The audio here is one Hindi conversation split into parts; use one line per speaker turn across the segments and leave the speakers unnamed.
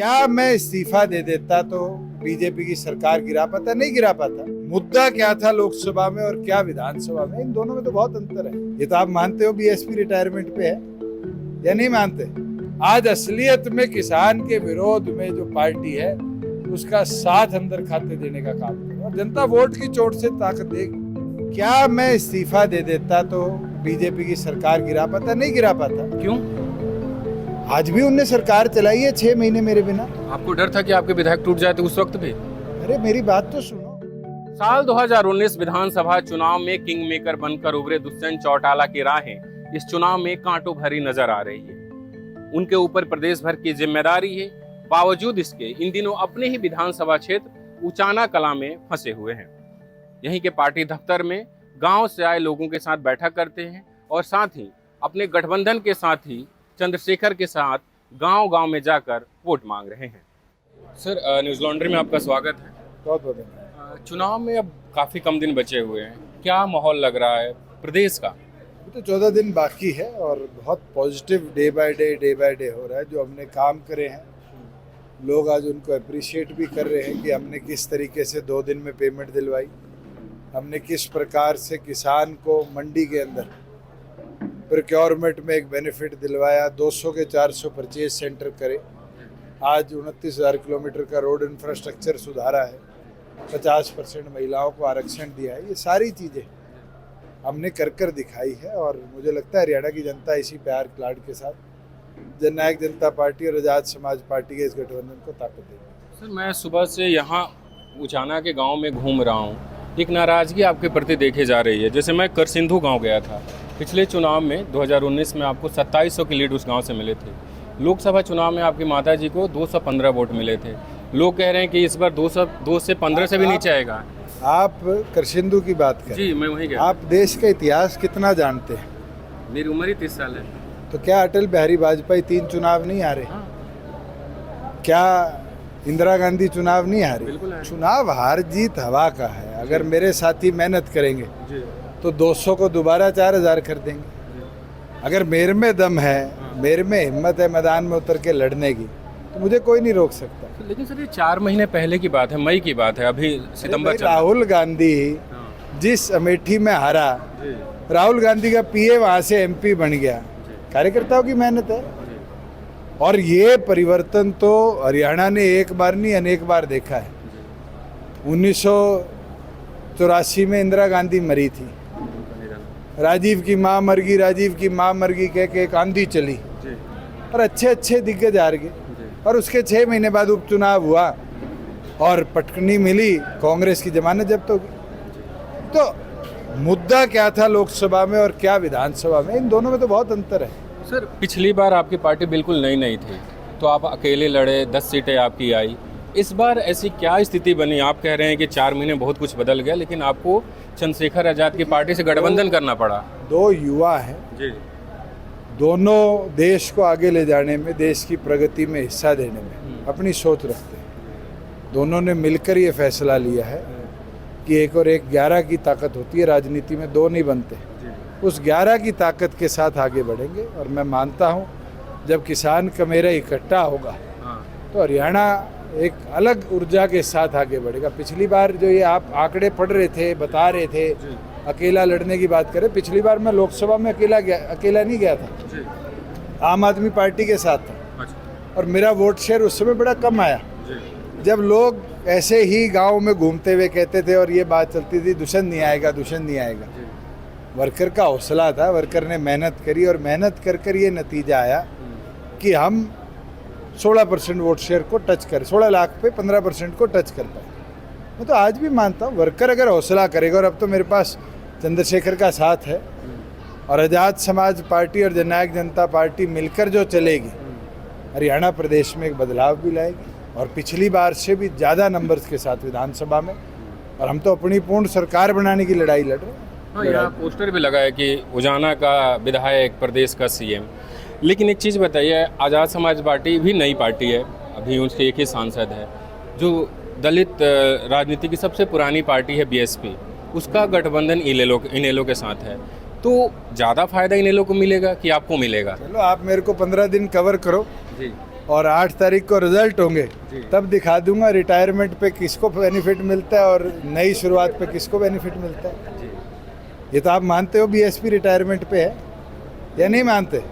क्या मैं इस्तीफा दे देता तो बीजेपी की सरकार गिरा पाता? नहीं गिरा पाता। मुद्दा क्या था लोकसभा में और क्या विधानसभा में, इन दोनों में तो बहुत अंतर है। ये तो आप मानते हो बीएसपी रिटायरमेंट पे है या नहीं मानते? आज असलियत में किसान के विरोध में जो पार्टी है उसका साथ अंदर खाते देने का काम करे और जनता वोट की चोट से ताकत देगी। क्या मैं इस्तीफा दे देता तो बीजेपी की सरकार गिरा पाता? नहीं गिरा पाता।
क्यों?
आज भी उनने सरकार चलाई है 6 महीने मेरे बिना।
आपको डर था कि आपके विधायक टूट जाते उस वक्त भी?
अरे मेरी बात तो सुनो।
साल 2019 विधानसभा चुनाव में किंग मेकर बनकर उभरे दुष्यंत चौटाला की राहें इस चुनाव में कांटों भरी नजर आ रही है। उनके ऊपर प्रदेश भर की जिम्मेदारी है। बावजूद इसके इन दिनों अपने ही विधानसभा क्षेत्र उचाना कला में फंसे हुए हैं। यहीं के पार्टी दफ्तर में गांव से आए लोगों के साथ बैठक करते हैं और साथ ही अपने गठबंधन के साथी चंद्रशेखर के साथ गांव-गांव में जाकर वोट मांग रहे हैं। सर, न्यूज़ लॉन्ड्री में आपका स्वागत है।
बहुत बहुत धन्यवाद।
चुनाव में अब काफी कम दिन बचे हुए हैं, क्या माहौल लग रहा है प्रदेश का?
तो 14 दिन बाकी है और बहुत पॉजिटिव डे बाय डे हो रहा है। जो हमने काम करे हैं लोग आज उनको अप्रिशिएट भी कर रहे हैं कि हमने किस तरीके से 2 दिन में पेमेंट दिलवाई, हमने किस प्रकार से किसान को मंडी के अंदर प्रोक्योरमेंट में एक बेनिफिट दिलवाया, 200 के 400 परचेज सेंटर करे, आज 29,000 किलोमीटर का रोड इंफ्रास्ट्रक्चर सुधारा है, 50% महिलाओं को आरक्षण दिया है। ये सारी चीज़ें हमने कर दिखाई है और मुझे लगता है हरियाणा की जनता इसी प्यार लाड के साथ जननायक जनता पार्टी और आज़ाद समाज पार्टी के इस गठबंधन को ताकत देगी।
सर, मैं सुबह से यहाँ उचाना के गांव में घूम रहा हूँ, एक नाराज़गी आपके प्रति देखी जा रही है। जैसे मैं करसिंधु गांव गया था, पिछले चुनाव में 2019 में आपको 2700 की लीड उस गांव से मिले थे। लोकसभा चुनाव में आपकी माताजी को 215 वोट मिले थे। लोग कह रहे हैं कि इस बार 2 से 15 से भी नीचे आएगा।
आप करसिंधु की बात करें।
जी, मैं वहीं गया।
आप देश का इतिहास कितना जानते हैं?
मेरी उम्र ही 30 साल है।
तो क्या अटल बिहारी वाजपेयी 3 चुनाव नहीं हारे? क्या इंदिरा गांधी चुनाव नहीं हारी?
बिल्कुल है।
चुनाव हार जीत हवा का है। अगर मेरे साथी मेहनत करेंगे तो 200 को दोबारा 4000 कर देंगे। अगर मेरे में दम है, मेरे में हिम्मत है मैदान में उतर के लड़ने की, तो मुझे कोई नहीं रोक सकता।
लेकिन सर, ये 4 महीने पहले की बात है, मई की बात है, अभी सितंबर चल रहा है।
राहुल गांधी जिस अमेठी में हारा, राहुल गांधी का पीए वहाँ से एमपी बन गया। कार्यकर्ताओं की मेहनत है। और ये परिवर्तन तो हरियाणा ने एक बार नहीं अनेक बार देखा है। 1984 में इंदिरा गांधी मरी थी, राजीव की माँ मर गई, राजीव की माँ मर गई कह के एक आंधी चली और अच्छे दिग्गज हार गए। और उसके 6 महीने बाद उपचुनाव हुआ और पटकनी मिली, कांग्रेस की जमानत जब्त हो गई। तो मुद्दा क्या था लोकसभा में और क्या विधानसभा में, इन दोनों में तो बहुत अंतर है।
सर, पिछली बार आपकी पार्टी बिल्कुल नई थी, तो आप अकेले लड़े, 10 सीटें आपकी आई। इस बार ऐसी क्या स्थिति बनी? आप कह रहे हैं कि 4 महीने बहुत कुछ बदल गया, लेकिन आपको चंद्रशेखर आजाद की पार्टी से गठबंधन करना पड़ा।
2 युवा हैं
जी,
दोनों देश को आगे ले जाने में, देश की प्रगति में हिस्सा देने में अपनी सोच रखते हैं। दोनों ने मिलकर ये फैसला लिया है कि 1 और 1 11 की ताकत होती है। राजनीति में 2 नहीं बनते। उस 11 की ताकत के साथ आगे बढ़ेंगे और मैं मानता हूँ जब किसान का मेरा इकट्ठा होगा तो हरियाणा एक अलग ऊर्जा के साथ आगे बढ़ेगा। पिछली बार जो ये आप आंकड़े पढ़ रहे थे, बता रहे थे, अकेला लड़ने की बात करें, पिछली बार मैं लोकसभा में अकेला नहीं गया था, आम आदमी पार्टी के साथ था और मेरा वोट शेयर उस समय बड़ा कम आया। जब लोग ऐसे ही गाँव में घूमते हुए कहते थे और ये बात चलती थी दुष्यंत नहीं आएगा। वर्कर का हौसला था, वर्कर ने मेहनत करी और मेहनत कर ये नतीजा आया कि हम 16% वोट शेयर को टच कर, 16 लाख पे 15% को टच कर पाए। मैं तो आज भी मानता हूँ वर्कर अगर हौसला करेगा, और अब तो मेरे पास चंद्रशेखर का साथ है और आज़ाद समाज पार्टी और जननायक जनता पार्टी मिलकर जो चलेगी, हरियाणा प्रदेश में एक बदलाव भी लाएगी और पिछली बार से भी ज़्यादा नंबर्स के साथ विधानसभा में। और हम तो अपनी पूर्ण सरकार बनाने की लड़ाई लड़ रहे हैं।
हाँ, यहाँ पोस्टर भी लगा है कि उजाना का विधायक, प्रदेश का सीएम। लेकिन एक चीज़ बताइए, आज़ाद समाज पार्टी भी नई पार्टी है, अभी उसके एक ही सांसद है। जो दलित राजनीति की सबसे पुरानी पार्टी है बीएसपी, उसका गठबंधन इनेलो के साथ है, तो ज़्यादा फायदा इनेलो को मिलेगा कि आपको मिलेगा?
चलो आप मेरे को 15 दिन कवर करो
जी।
और 8 तारीख को रिजल्ट होंगे, तब दिखा दूंगा रिटायरमेंट पे किसको बेनिफिट मिलता है और नई शुरुआत पे किसको बेनिफिट मिलता है। ये तो आप मानते हो बीएसपी रिटायरमेंट पे है या नहीं मानते?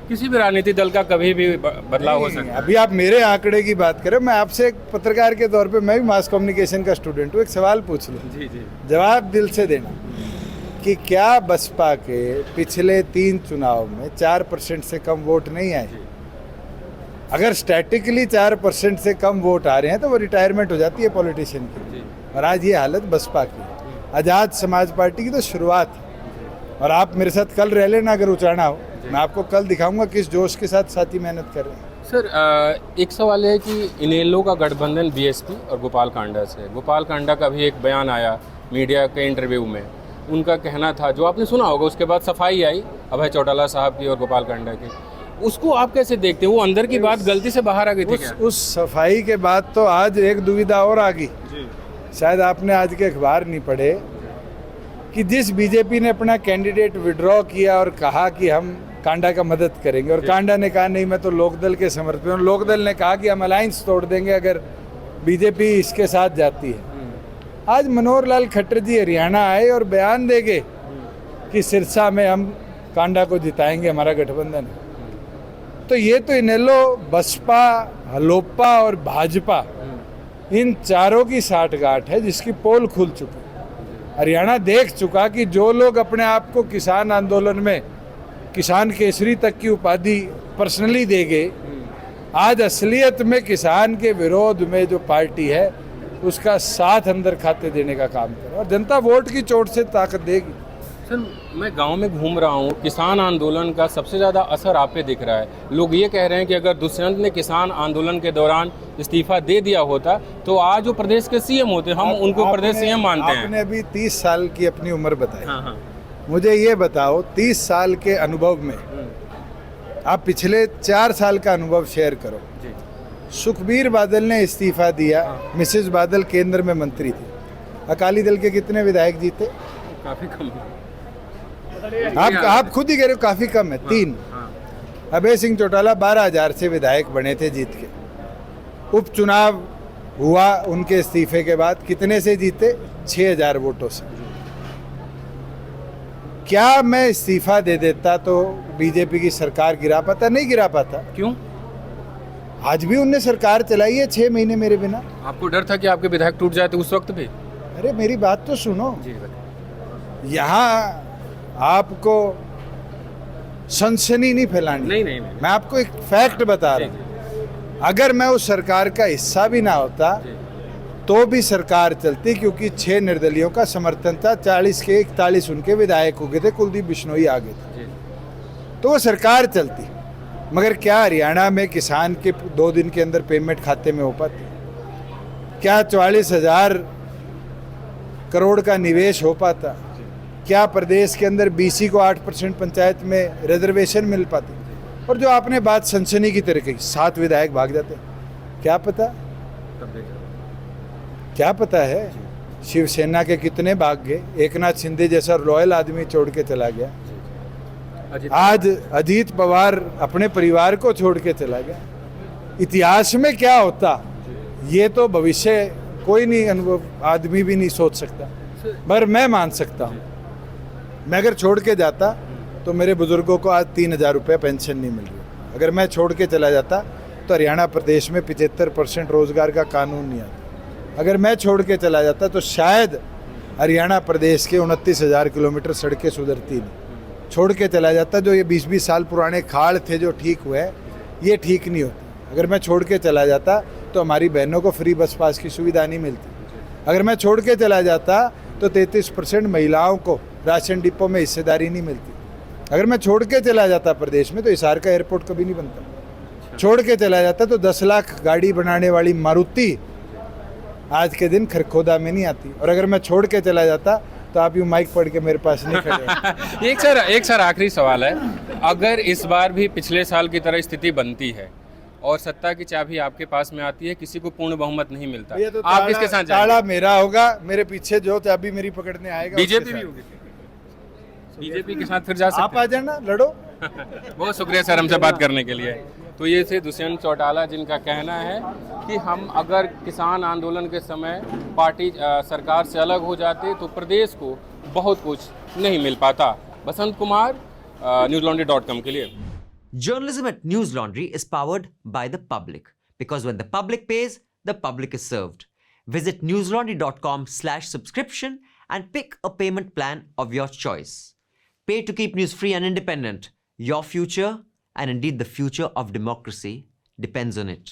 किसी भी राजनीतिक दल का कभी भी बदलाव हो सकता है।
अभी आप मेरे आंकड़े की बात करें, मैं आपसे एक पत्रकार के तौर पे, मैं भी मास कम्युनिकेशन का स्टूडेंट हूँ, एक सवाल पूछ लूँ,
जी जी
जवाब दिल से देना कि क्या बसपा के पिछले 3 चुनाव में 4% से कम वोट नहीं आए? अगर स्टैटिकली 4% से कम वोट आ रहे हैं तो वो रिटायरमेंट हो जाती है पॉलिटिशियन की। और आज ये हालत बसपा की है। आज़ाद समाज पार्टी की तो शुरुआत है। और आप मेरे साथ कल रह लेना अगर उचाना हो, मैं आपको कल दिखाऊंगा किस जोश के साथ साथी मेहनत कर रहे हैं।
सर एक सवाल है कि इनेलो का गठबंधन बीएसपी और गोपाल कांडा से है। गोपाल कांडा का भी एक बयान आया मीडिया के इंटरव्यू में, उनका कहना था, जो आपने सुना होगा, उसके बाद सफाई आई अभय चौटाला साहब की और गोपाल कांडा की। उसको आप कैसे देखते हैं? वो अंदर की बात गलती से बाहर आ गई थी क्या?
उस सफाई के बाद तो आज एक दुविधा और आ गई, शायद आपने आज के अखबार नहीं पढ़े, कि जिस बीजेपी ने अपना कैंडिडेट विड्रॉ किया और कहा कि हम कांडा का मदद करेंगे, और कांडा ने कहा नहीं मैं तो लोकदल के समर्थन हूं, लोकदल ने कहा कि हम अलायंस तोड़ देंगे अगर बीजेपी इसके साथ जाती है। आज मनोहर लाल खट्टर जी हरियाणा आए और बयान देंगे कि सिरसा में हम कांडा को जिताएंगे, हमारा गठबंधन है। तो ये तो इनेलो, बसपा, हलोपा और भाजपा, इन चारों की साठगांठ है जिसकी पोल खुल चुकी। हरियाणा देख चुका कि जो लोग अपने आप को किसान आंदोलन में किसान केसरी तक की उपाधि पर्सनली दे गए, आज असलियत में किसान के विरोध में जो पार्टी है उसका साथ अंदर खाते देने का काम करे, और जनता वोट की चोट से ताकत देगी।
सर मैं गांव में घूम रहा हूं, किसान आंदोलन का सबसे ज़्यादा असर आप पे दिख रहा है। लोग ये कह रहे हैं कि अगर दुष्यंत ने किसान आंदोलन के दौरान इस्तीफा दे दिया होता तो आज वो प्रदेश के सीएम होते। हम उनको प्रदेश सीएम मानते हैं।
आपने अभी 30 साल की अपनी उम्र बताई।
हाँ हाँ।
मुझे ये बताओ, 30 साल के अनुभव में आप पिछले 4 साल का अनुभव शेयर करो। सुखबीर बादल ने इस्तीफा दिया, मिसेज बादल केंद्र में मंत्री थी, अकाली दल के कितने विधायक जीते?
काफ़ी कम है।
आप खुद ही कह रहे हो काफी कम है, 3। अभय सिंह चौटाला 12,000 से विधायक बने थे जीत के। उपचुनाव हुआ उनके इस्तीफे के बाद, कितने से जीते? 6,000 वोटों से। क्या मैं इस्तीफा दे देता तो बीजेपी की सरकार गिरा पाता? नहीं गिरा पाता।
क्यों?
आज भी उनने सरकार चलाई है 6 महीने मेरे बिना।
आपको डर था कि आपके विधायक टूट जाते उस वक्त भी?
अरे मेरी बात तो सुनो,
जी
यहाँ आपको सनसनी नहीं फैलानी।
नहीं।
मैं आपको एक फैक्ट बता रहा हूँ। अगर मैं उस सरकार का हिस्सा भी ना होता तो भी सरकार चलती, क्योंकि 6 निर्दलियों का समर्थन था, 40 के 41 उनके विधायक हो गए थे, कुलदीप बिश्नोई आ गए थे, तो वो सरकार चलती। मगर क्या हरियाणा में किसान के 2 दिन के अंदर पेमेंट खाते में हो पाती? क्या 44,000 करोड़ का निवेश हो पाता? क्या प्रदेश के अंदर बीसी को 8% पंचायत में रिजर्वेशन मिल पाती? और जो आपने बात सनसनी की तरह कही, 7 विधायक भाग जाते, क्या पता? क्या पता है शिवसेना के कितने भाग गए? एकनाथ शिंदे जैसा रॉयल आदमी छोड़ के चला गया। आज अजीत पवार अपने परिवार को छोड़ के चला गया। इतिहास में क्या होता ये तो भविष्य कोई नहीं, अनुभव आदमी भी नहीं सोच सकता, पर मैं मान सकता हूँ। मैं अगर छोड़ के जाता तो मेरे बुजुर्गों को आज 3,000 रुपये पेंशन नहीं मिल रही। अगर मैं छोड़ के चला जाता तो हरियाणा प्रदेश में 75% रोजगार का कानून नहीं आता। अगर मैं छोड़ के चला जाता तो शायद हरियाणा प्रदेश के 29,000 किलोमीटर सड़कें सुधरती नहीं। छोड़ के चला जाता, जो ये 20-20 साल पुराने खाड़ थे जो ठीक हुए, ये ठीक नहीं होते। अगर मैं छोड़ के चला जाता तो हमारी बहनों को फ्री बस पास की सुविधा नहीं मिलती। अगर मैं छोड़ के चला जाता तो 33% महिलाओं को राशन डिपो में हिस्सेदारी नहीं मिलती। अगर मैं छोड़ के चला जाता प्रदेश में तो हिसार का एयरपोर्ट कभी नहीं बनता। छोड़ के चला जाता तो 10 लाख गाड़ी बनाने वाली मारुति आज के दिन खरखोदा में नहीं आती। और अगर मैं छोड़ के चला जाता तो आप यूँ माइक पढ़ के मेरे पास नहीं खड़े।
एक सर आखिरी सवाल है, अगर इस बार भी पिछले साल की तरह स्थिति बनती है और सत्ता की चाबी आपके पास में आती है, किसी को पूर्ण बहुमत नहीं मिलता,
तो
आप किसके साथ जाएंगे?
ताला मेरा होगा, मेरे पीछे जो चाबी मेरी पकड़ने आएगा
बीजेपी भी होगी। बीजेपी के साथ फिर जा सकते
आप आ जाना, लड़ो।
बहुत शुक्रिया सर हमसे बात करने के लिए। तो ये थे दुष्यंत चौटाला, जिनका कहना है कि हम अगर किसान आंदोलन के समय पार्टी सरकार से अलग हो जाते तो प्रदेश को बहुत कुछ नहीं मिल पाता। बसंत कुमार, newslaundry.com के लिए।
Journalism at News Laundry is powered by the public, because when the public pays, the public is served. Visit newslaundry.com/subscription and pick a payment plan of your choice. Pay to keep news free and independent. Your future, and indeed the future of democracy, depends on it.